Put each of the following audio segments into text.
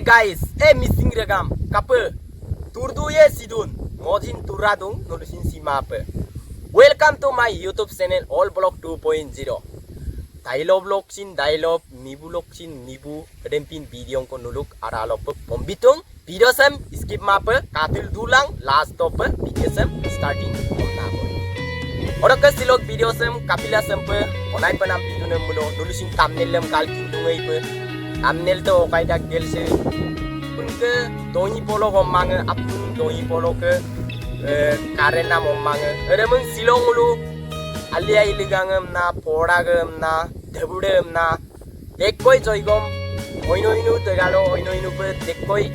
guys, missing regam kape turduye sidun mojin turadung nulusin simape. Welcome to my YouTube channel All Vlog 2.0. Dialog vlog sin dialog, nibu vlog sin nibu, rempin video ko nuluk aralop pembitung video sem skip mape katil dulang last top video sem starting omnapo. Orang ke silog video sem kapila sempe onai penam video nem muno nulusin thumbnail lem kal kindungai pe thumbnail to okai dak gel se unke doi polo homange apun doi polo ke karena momange ada meng silong ulu alia iligangem na poragem na debudem na dekoi joigom oino tegalo oino pe dekoi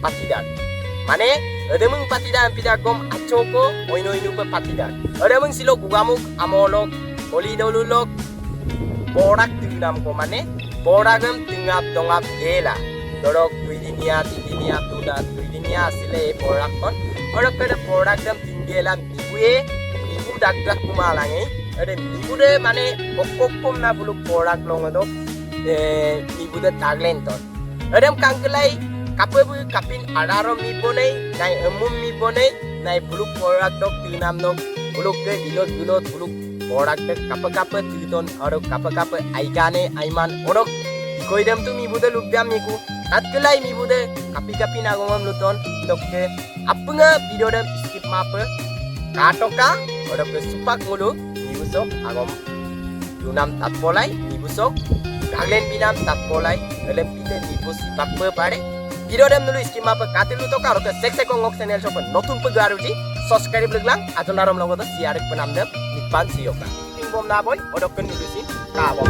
patidak mane ada meng patidak pidagom achoko oino pe patidak ada meng silog ugamuk amolok oli dolulok borak tingnam ko mane boragem tingap dongap gela dorok tuidinia tuda tuidinia sile borak kon orang kada boragem tinggela nibuye nibu dakdak kumalange ada nibu de mane kokkom na buluk borak longodo nibu de taglen ton adam kangkelai kapebu kapin araro mi bonai nai emum mi bonai nai buluk borak dok tinam nok buluk ke dilot buluk borak de kapa tidon aro kapa aigane aiman orok koidam tu mi bude lubjam miku atkelai mi bude kapi na gomam luton dokke apunga video dem skip mape katoka orok ke supak mulu nibusok agom dunam tatpolai nibusok galen binam tatpolai elem pite nibus sipak pe pare video dem nulu skip mape katilu to ka orok ke sek ngok channel sopan notun pe garuji subscribe leglang adonarom logodo siarek penam dem nikpan siyoka tingbom na boy orok ke nibusin kabom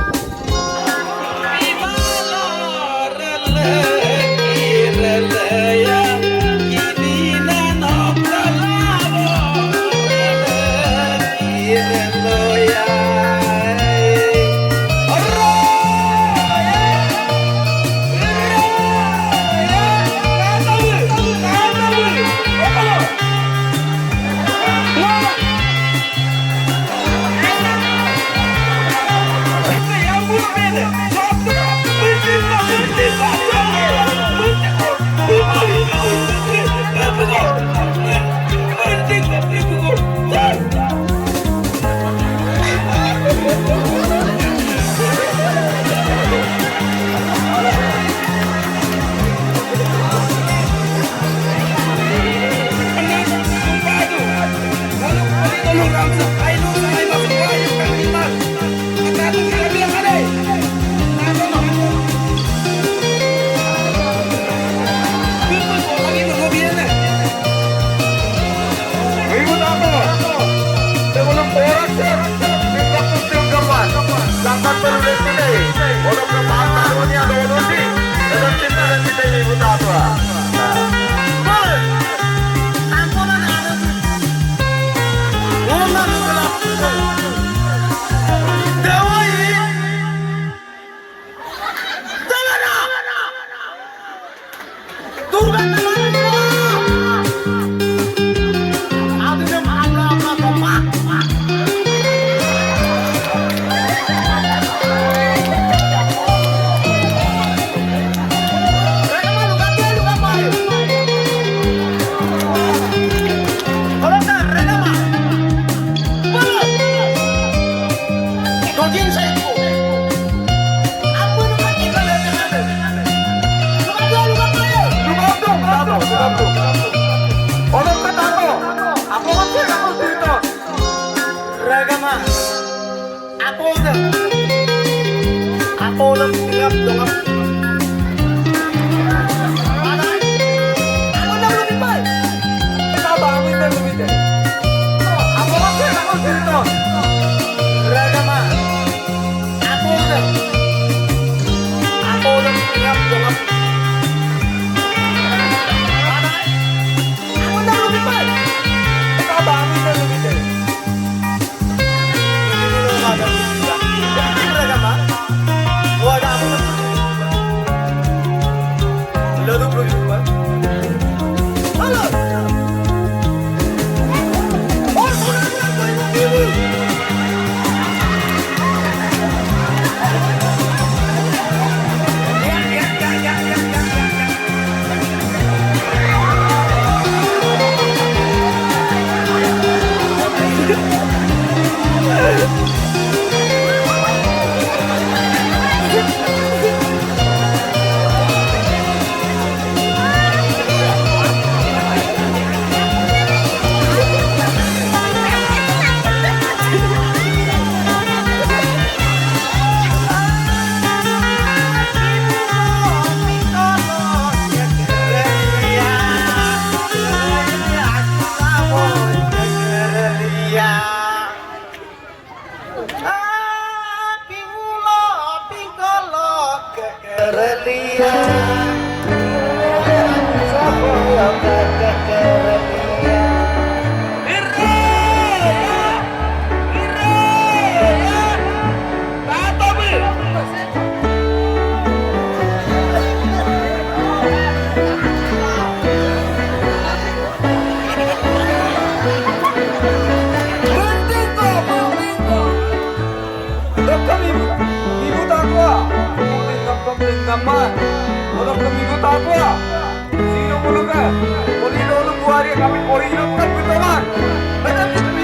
Naman, walang kamigot ako ah. Sino mo lugar? Polino, lubuari, kami polino, kapitawan. Nanapit